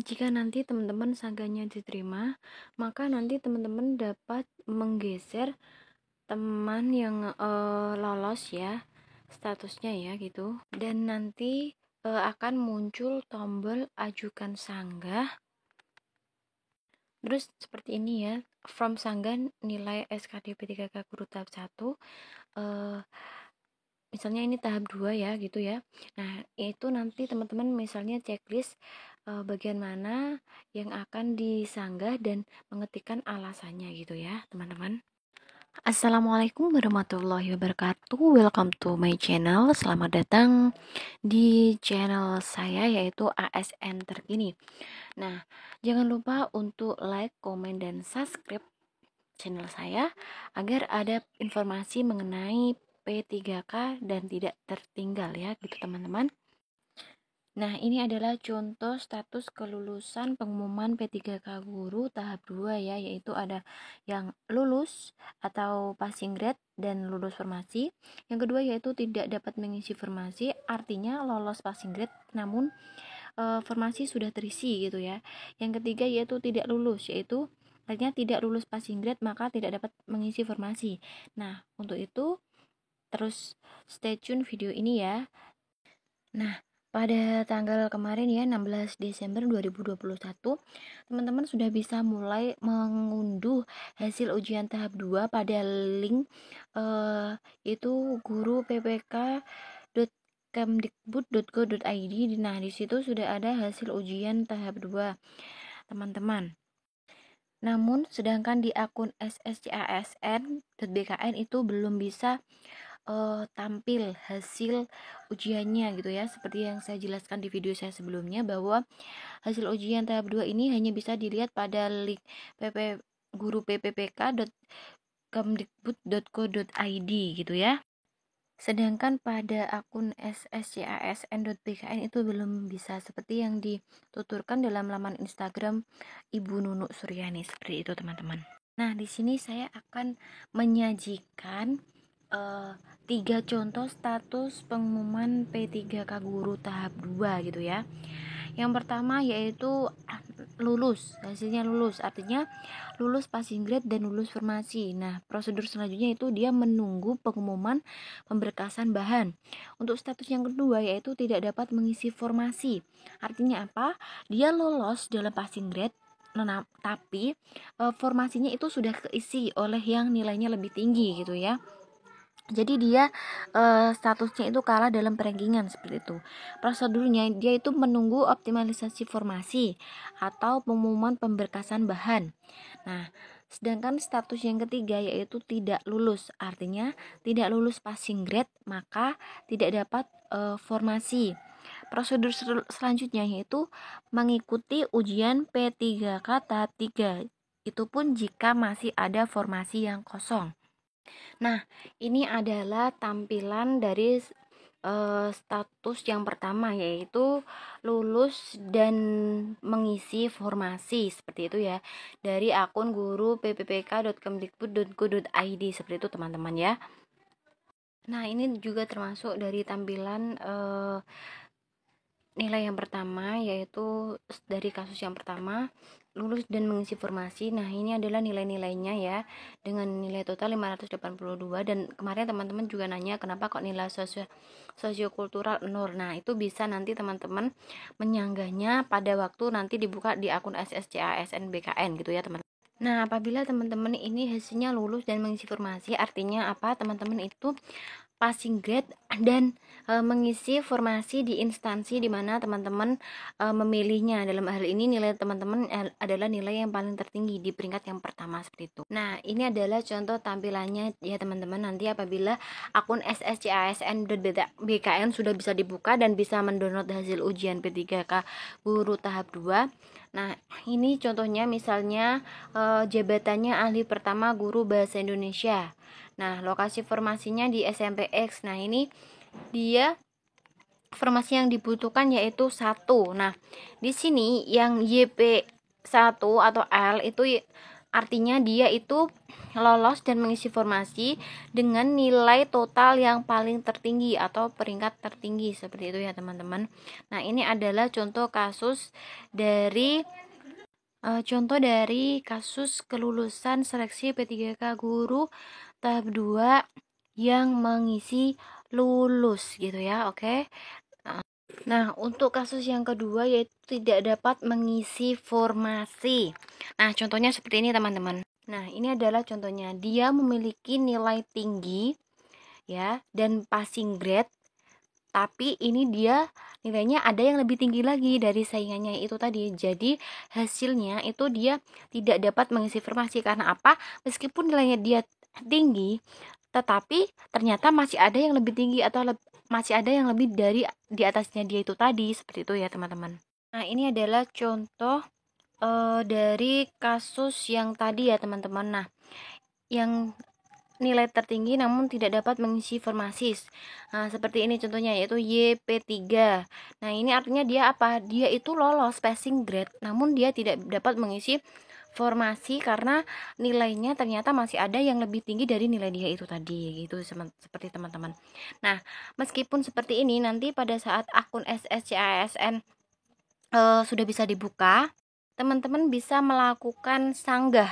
Jika nanti teman-teman sanggahnya diterima, maka nanti teman-teman dapat menggeser teman yang lolos ya, statusnya ya gitu. Dan nanti akan muncul tombol ajukan sanggah. Terus seperti ini ya, from sanggah nilai SKDP 3K Guru tahap 1. Misalnya ini tahap 2 ya gitu ya. Nah, itu nanti teman-teman misalnya checklist bagian mana yang akan disanggah dan mengetikkan alasannya gitu ya, teman-teman. Assalamualaikum warahmatullahi wabarakatuh. Welcome to my channel. Selamat datang di channel saya yaitu ASN terkini. Nah, jangan lupa untuk like, komen, dan subscribe channel saya agar ada informasi mengenai P3K dan tidak tertinggal ya gitu teman-teman. Nah, ini adalah contoh status kelulusan pengumuman P3K Guru tahap 2 ya, yaitu ada yang lulus atau passing grade dan lulus formasi. Yang kedua yaitu tidak dapat mengisi formasi, artinya lolos passing grade namun formasi sudah terisi gitu ya. Yang ketiga yaitu tidak lulus, yaitu artinya tidak lulus passing grade maka tidak dapat mengisi formasi. Nah, untuk itu terus stay tune video ini ya. Nah, pada tanggal kemarin ya 16 Desember 2021, teman-teman sudah bisa mulai mengunduh hasil ujian tahap 2 pada link itu guru ppk.kemdikbud.go.id. Nah, di situ sudah ada hasil ujian tahap 2, teman-teman. Namun, sedangkan di akun sscasn.bkn itu belum bisa tampil hasil ujiannya gitu ya, seperti yang saya jelaskan di video saya sebelumnya bahwa hasil ujian tahap 2 ini hanya bisa dilihat pada link guru pppk.kemdikbud.go.id gitu ya. Sedangkan pada akun sscasn.bkn itu belum bisa, seperti yang dituturkan dalam laman Instagram Ibu Nunuk Suryani, seperti itu teman-teman. Nah, di sini saya akan menyajikan 3 contoh status pengumuman P3K Guru tahap 2 gitu ya. Yang pertama yaitu lulus, hasilnya lulus, artinya lulus passing grade dan lulus formasi. Nah, prosedur selanjutnya itu dia menunggu pengumuman pemberkasan bahan. Untuk status yang kedua yaitu tidak dapat mengisi formasi. Artinya apa? Dia lolos dalam passing grade, tapi formasinya itu sudah keisi oleh yang nilainya lebih tinggi gitu ya. Jadi dia statusnya itu kalah dalam perankingan, seperti itu. Prosedurnya dia itu menunggu optimalisasi formasi atau pengumuman pemberkasan bahan. Nah, sedangkan status yang ketiga yaitu tidak lulus, artinya tidak lulus passing grade maka tidak dapat formasi. Prosedur selanjutnya yaitu mengikuti ujian P3K tahap 3. Itu pun jika masih ada formasi yang kosong. Nah, ini adalah tampilan dari status yang pertama yaitu lulus dan mengisi formasi, seperti itu ya, dari akun guru pppk.kemdikbud.go.id, seperti itu teman-teman ya. Nah, ini juga termasuk dari tampilan nilai yang pertama, yaitu dari kasus yang pertama lulus dan mengisi formasi. Nah, ini adalah nilai-nilainya ya, dengan nilai total 582. Dan kemarin teman-teman juga nanya kenapa kok nilai sosiokultural 0. Nah, itu bisa nanti teman-teman menyanggahnya pada waktu nanti dibuka di akun sscasn.bkn gitu ya teman-teman. Nah, apabila teman-teman ini hasilnya lulus dan mengisi formasi, artinya apa? Teman-teman itu passing grade dan mengisi formasi di instansi di mana teman-teman memilihnya. Dalam hal ini nilai teman-teman adalah nilai yang paling tertinggi di peringkat yang pertama, seperti itu. Nah, ini adalah contoh tampilannya ya teman-teman. Nanti apabila akun sscasn.bkn sudah bisa dibuka dan bisa mendownload hasil ujian P3K Guru tahap 2. Nah, ini contohnya misalnya jabatannya ahli pertama guru bahasa Indonesia. Nah, lokasi formasinya di SMPX. Nah, ini dia formasi yang dibutuhkan yaitu 1. Nah, di sini yang YP1 atau L itu artinya dia itu lolos dan mengisi formasi dengan nilai total yang paling tertinggi atau peringkat tertinggi, seperti itu ya teman-teman. Nah, ini adalah contoh dari kasus kelulusan seleksi P3K guru tahap 2 yang mengisi lulus gitu ya. Oke. Nah, untuk kasus yang kedua yaitu tidak dapat mengisi formasi. Nah, contohnya seperti ini teman-teman. Nah, ini adalah contohnya. Dia memiliki nilai tinggi ya dan passing grade, tapi ini dia nilainya ada yang lebih tinggi lagi dari saingannya itu tadi. Jadi hasilnya itu dia tidak dapat mengisi formasi karena apa? Meskipun nilainya dia tinggi, tetapi ternyata masih ada yang lebih tinggi atau masih ada yang lebih dari di atasnya dia itu tadi, seperti itu ya teman-teman. Nah, ini adalah contoh dari kasus yang tadi ya teman-teman. Nah, yang nilai tertinggi namun tidak dapat mengisi formasi. Nah, seperti ini contohnya yaitu YP3. Nah, ini artinya dia apa? Dia itu lolos passing grade namun dia tidak dapat mengisi formasi karena nilainya ternyata masih ada yang lebih tinggi dari nilai dia itu tadi, gitu seperti teman-teman. Nah, meskipun seperti ini, nanti pada saat akun SSCASN sudah bisa dibuka, teman-teman bisa melakukan sanggah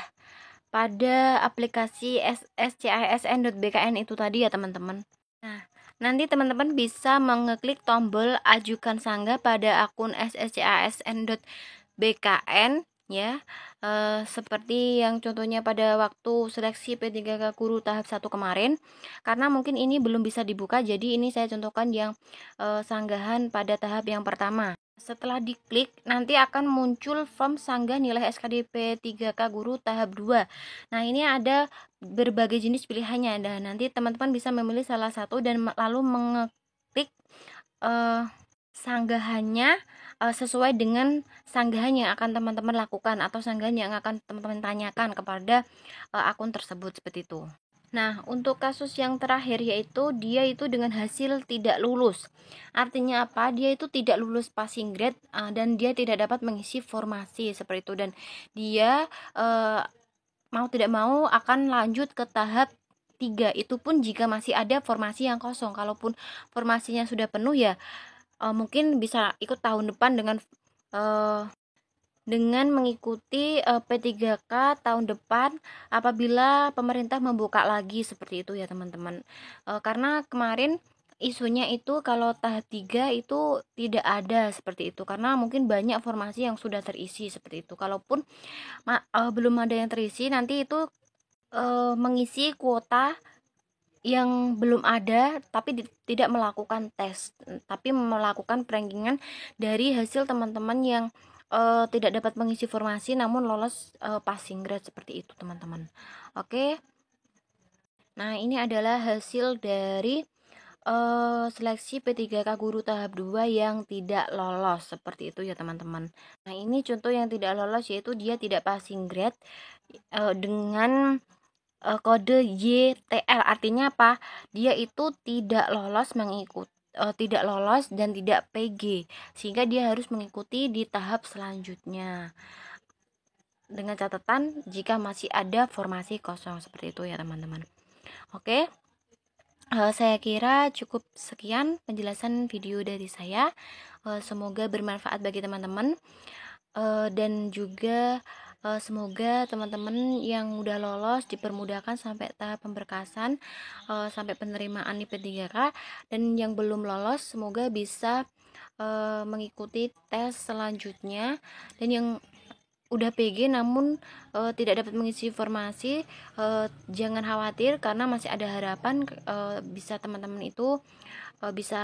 pada aplikasi sscisn.bkn itu tadi ya teman-teman. Nah, nanti teman-teman bisa mengeklik tombol ajukan sanggah pada akun sscisn.bkn ya, seperti yang contohnya pada waktu seleksi P3K guru tahap 1 kemarin. Karena mungkin ini belum bisa dibuka, jadi ini saya contohkan yang sanggahan pada tahap yang pertama. Setelah diklik, nanti akan muncul form sanggah nilai SKDP 3K guru tahap 2. Nah, ini ada berbagai jenis pilihannya, dan nanti teman-teman bisa memilih salah satu dan lalu mengeklik sanggahannya sesuai dengan sanggahan yang akan teman-teman lakukan atau sanggahan yang akan teman-teman tanyakan kepada akun tersebut, seperti itu. Nah, untuk kasus yang terakhir yaitu dia itu dengan hasil tidak lulus. Artinya apa? Dia itu tidak lulus passing grade dan dia tidak dapat mengisi formasi, seperti itu, dan dia mau tidak mau akan lanjut ke tahap 3. Itu pun jika masih ada formasi yang kosong. Kalaupun formasinya sudah penuh ya mungkin bisa ikut tahun depan dengan mengikuti P3K tahun depan apabila pemerintah membuka lagi, seperti itu ya teman-teman. Karena kemarin isunya itu kalau tahap 3 itu tidak ada, seperti itu, karena mungkin banyak formasi yang sudah terisi, seperti itu. Kalaupun belum ada yang terisi, nanti itu mengisi kuota yang belum ada tapi tidak melakukan tes, tapi melakukan rankingan dari hasil teman-teman yang tidak dapat mengisi formasi namun lolos passing grade, seperti itu teman-teman. Oke. Nah, ini adalah hasil dari seleksi P3K guru tahap 2 yang tidak lolos, seperti itu ya teman-teman. Nah, ini contoh yang tidak lolos yaitu dia tidak passing grade dengan kode YTL. Artinya apa? Dia itu tidak lolos tidak lolos dan tidak PG, sehingga dia harus mengikuti di tahap selanjutnya dengan catatan jika masih ada formasi kosong, seperti itu ya teman-teman. Oke, saya kira cukup sekian penjelasan video dari saya. Semoga bermanfaat bagi teman-teman dan juga semoga teman-teman yang udah lolos dipermudahkan sampai tahap pemberkasan, sampai penerimaan IP3K, dan yang belum lolos semoga bisa mengikuti tes selanjutnya, dan yang udah PG namun tidak dapat mengisi informasi, jangan khawatir karena masih ada harapan, bisa teman-teman itu bisa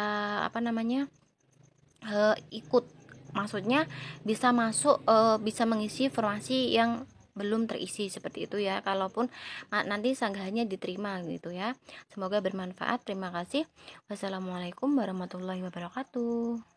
ikut, maksudnya bisa masuk, bisa mengisi formasi yang belum terisi, seperti itu ya, kalaupun nanti sanggahannya diterima gitu ya. Semoga bermanfaat. Terima kasih. Wassalamualaikum warahmatullahi wabarakatuh.